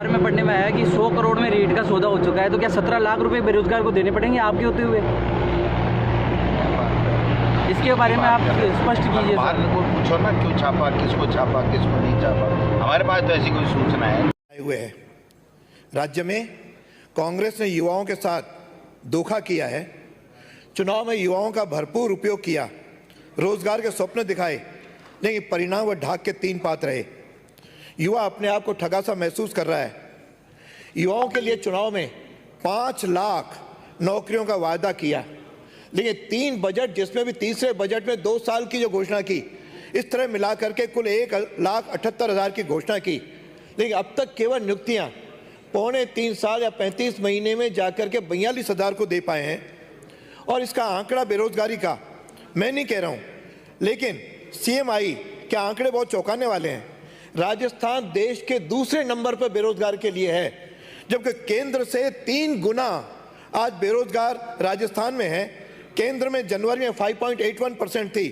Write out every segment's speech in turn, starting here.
में पढ़ने में आया कि 100 करोड़ में रेट का सौदा हो चुका है, तो क्या 17 लाख रुपए बेरोजगार को देने पड़ेंगे आपके होते हुए? इसके बारे में आप स्पष्ट कीजिए सर। को पूछो ना, क्यों छापा, किसको नहीं छापा। हमारे पास तो ऐसी कोई सूचना है हुए है। राज्य में कांग्रेस ने युवाओं के साथ धोखा किया है। चुनाव में युवाओं का भरपूर उपयोग किया, रोजगार के स्वप्न दिखाए, लेकिन परिणाम वह ढाक के तीन पात रहे। युवा अपने आप को ठगा सा महसूस कर रहा है। युवाओं के लिए चुनाव में 5 लाख नौकरियों का वायदा किया, लेकिन 3 बजट, जिसमें भी तीसरे बजट में 2 साल की जो घोषणा की, इस तरह मिला करके कुल 1,78,000 की घोषणा की, लेकिन अब तक केवल नियुक्तियां 3.25 साल या 35 महीने में जाकर के 42,000 को दे पाए हैं। और इसका आंकड़ा बेरोजगारी का मैं नहीं कह रहा हूं, लेकिन CMI के आंकड़े बहुत चौंकाने वाले हैं। राजस्थान देश के दूसरे नंबर पर बेरोजगार के लिए है, जबकि केंद्र से 3 गुना आज बेरोजगार राजस्थान में है। केंद्र में जनवरी में 5.81% थी,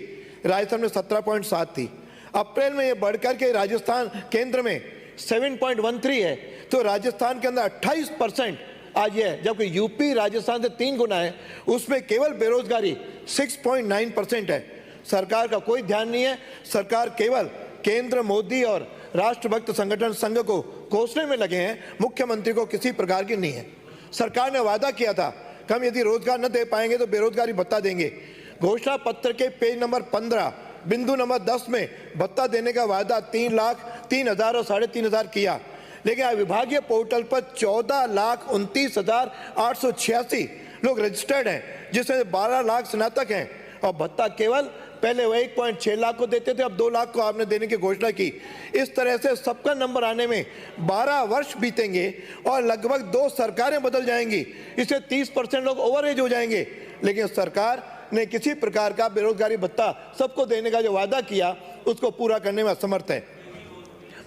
राजस्थान में 17.7 थी। अप्रैल में ये बढ़कर के राजस्थान केंद्र में 7.13 है, तो राजस्थान के अंदर 28% आज ये है, जबकि यूपी राजस्थान से 3 गुना है, उसमें केवल बेरोजगारी 6.9% है। सरकार का कोई ध्यान नहीं है। सरकार केवल केंद्र मोदी और राष्ट्रभक्त संगठन संघ को कोसने में लगे हैं, मुख्यमंत्री को किसी प्रकार की नहीं है। सरकार ने वादा किया था कि हम यदि रोजगार न दे पाएंगे तो बेरोजगारी भत्ता देंगे। घोषणा पत्र के पेज नंबर 15 बिंदु नंबर 10 में भत्ता देने का वादा 3,03,000 और 3,500 किया, लेकिन विभागीय पोर्टल पर 14,29,886 लोग रजिस्टर्ड हैं, जिसमें 12 लाख स्नातक हैं, और भत्ता केवल पहले वह 1.6 लाख को देते थे, अब 2 लाख को आपने देने की घोषणा की। इस तरह से सबका नंबर आने में 12 वर्ष बीतेंगे और लगभग 2 सरकारें बदल जाएंगी। इससे 30% लोग ओवरएज हो जाएंगे, लेकिन सरकार ने किसी प्रकार का बेरोजगारी भत्ता सबको देने का जो वादा किया, उसको पूरा करने में असमर्थ है।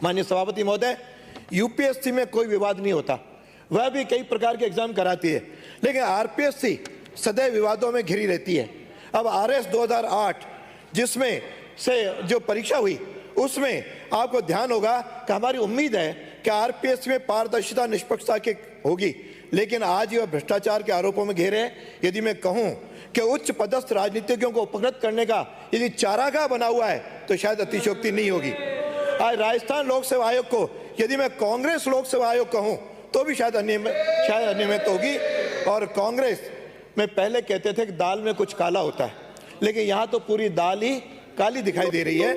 माननीय सभापति महोदय, UPSC में कोई विवाद नहीं होता, वह भी कई प्रकार के एग्जाम कराती है, लेकिन RPSC सदैव विवादों में घिरी रहती है। अब RS 2008 जिसमें से जो परीक्षा हुई, उसमें आपको ध्यान होगा कि हमारी उम्मीद है कि RPSC में पारदर्शिता निष्पक्षता की होगी, लेकिन आज यह भ्रष्टाचार के आरोपों में घेरे हैं। यदि मैं कहूं कि उच्च पदस्थ राजनीतिज्ञों को उपकृत करने का यदि चारागाह बना हुआ है, तो शायद अतिशयोक्ति नहीं होगी। आज राजस्थान लोक सेवा आयोग को यदि मैं कांग्रेस लोक सेवा आयोग कहूं, तो भी शायद अनियमित होगी। और कांग्रेस में पहले कहते थे कि दाल में कुछ काला होता है, लेकिन यहाँ तो पूरी दाल ही काली दिखाई दे रही है।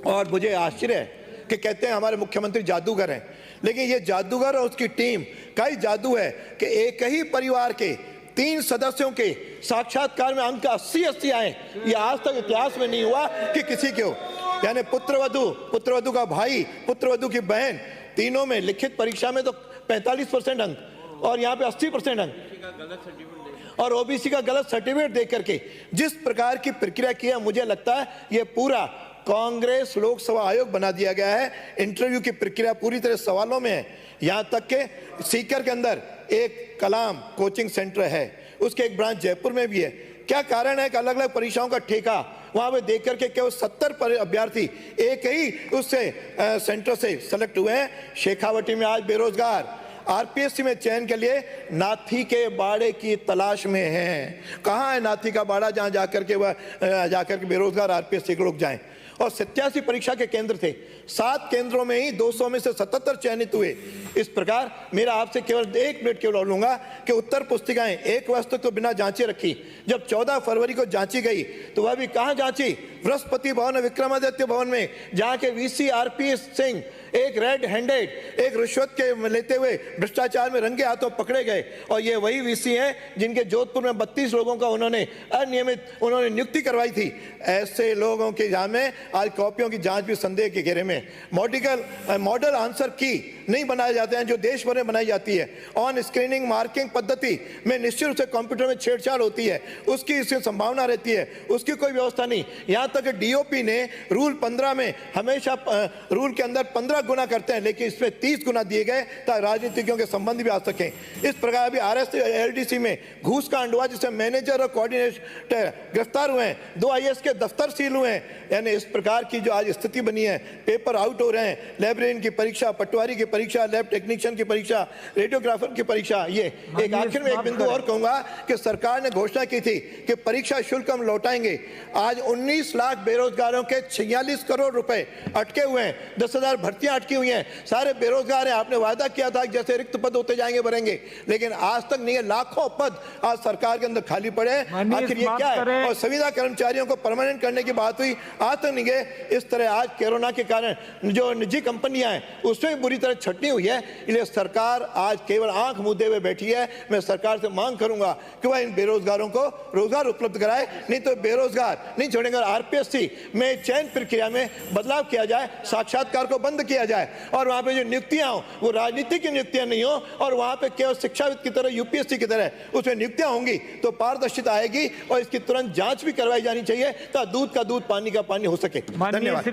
और मुझे आश्चर्य है कि कहते हैं हमारे मुख्यमंत्री जादूगर हैं, लेकिन ये जादूगर और उसकी टीम का ही जादू है कि एक ही परिवार के 3 सदस्यों के साक्षात्कार में अंक 80 आए। ये आज तक इतिहास में नहीं हुआ कि किसी के हो। यानी पुत्रवधु का भाई, पुत्रवधु की बहन, तीनों में लिखित परीक्षा में तो 45% अंक, और यहाँ पे 80% अंक, और OBC का गलत सर्टिफिकेट दे करके जिस प्रकार की प्रक्रिया की है, मुझे लगता है ये पूरा कांग्रेस लोकसभा आयोग बना दिया गया है। इंटरव्यू की प्रक्रिया पूरी तरह सवालों में है। यहाँ तक के सीकर के अंदर एक कलाम कोचिंग सेंटर है, उसके एक ब्रांच जयपुर में भी है। क्या कारण है कि अलग अलग परीक्षाओं का ठेका वहां पे देख करके केवल 70 अभ्यर्थी एक ही उससे सेंटर से सेलेक्ट हुए हैं। शेखावटी में आज बेरोजगार RPSC में चयन के लिए नाथी के बाड़े की तलाश में हैं। कहाँ है नाथी का बाड़ा जहाँ जाकर के बेरोजगार RPSC के लोग जाएं। और 87 परीक्षा के केंद्र थे, 7 केंद्रों में ही 200 में से 77 चयनित हुए। इस प्रकार मेरा आपसे केवल 1 मिनट केवल लूंगा कि उत्तर पुस्तिकाएं 1 वर्ष तक तो बिना जांचे रखी। जब 14 फरवरी को जांची गई, तो वह भी कहाँ जांची? बृहस्पति भवन, विक्रमादित्य भवन में, जहाँ के VC RP सिंह एक रेड हैंडेड, एक रिश्वत के लेते हुए भ्रष्टाचार में रंगे हाथों पकड़े गए। और ये वही VC हैं जिनके जोधपुर में 32 लोगों का उन्होंने नियुक्ति करवाई थी। ऐसे लोगों के यहाँ में आज कॉपियों की जांच भी संदेह के घेरे में। मॉडल आंसर की नहीं बनाए जाते हैं जो देश भर में बनाई जाती है। ऑन स्क्रीनिंग मार्किंग पद्धति में निश्चित रूप से कंप्यूटर में छेड़छाड़ होती है, उसकी इससे संभावना रहती है, उसकी कोई व्यवस्था नहीं। यहाँ तक DOP ने रूल 15 में हमेशा रूल के अंदर 15 15 गुना करते हैं, लेकिन इसमें 30 गुना दिए गए ताकि राजनीतिज्ञों के संबंध भी आ सकें। इस प्रकार अभी RSLDC में घूस कांड हुआ जिसमें मैनेजर और कोऑर्डिनेटर गिरफ्तार हुए हैं, 2 IAS के दफ्तर सील हुए हैं। यानी इस प्रकार की जो आज स्थिति बनी है, पेपर आउट हो रहे हैं, लाइब्रेरियन की परीक्षा, पटवारी की परीक्षा, लैब टेक्नीशियन की परीक्षा, रेडियोग्राफर की परीक्षा। ये एक आखिर में एक बिंदु और कहूंगा कि सरकार ने घोषणा की थी कि परीक्षा शुल्क हम लौटाएंगे। आज 19 लाख बेरोजगारों के 46 करोड़ रुपए अटके हुए हैं, 10,000 भर्तियां अटकी हुई हैं, सारे बेरोजगार हैं। आपने वादा किया था कि जैसे रिक्त पद होते जाएंगे भरेंगे, लेकिन आज तक नहीं है। लाखों पद आज सरकार के अंदर खाली पड़े हैं। आखिर ये क्या है? और संविदा कर्मचारियों को परमानेंट करने की बात हुई, आज तक नहीं गए। इस तरह आज कोरोना के कारण जो निजी कंपनियां हैं उसमें भी बुरी तरह छटनी हुई है। इसलिए सरकार आज केवल आंख मूंदे हुए बैठी है। मैं सरकार से मांग करूंगा कि वह इन बेरोजगारों को रोजगार उपलब्ध कराए, नहीं तो बेरोजगार नहीं छोड़ेंगे। RPSC में चयन प्रक्रिया में बदलाव किया जाए, साक्षात्कार को बंद किया जाए और वहां पे जो नियुक्तियां हो वो राजनीतिक की नियुक्तियां नहीं हो और वहां पे केवल शिक्षाविद की तरह UPSC की तरह उसमें नियुक्तियां होंगी तो पारदर्शिता आएगी और इसकी तुरंत जांच भी करवाई जानी चाहिए ताकि दूध का दूध पानी का पानी हो सके। धन्यवाद।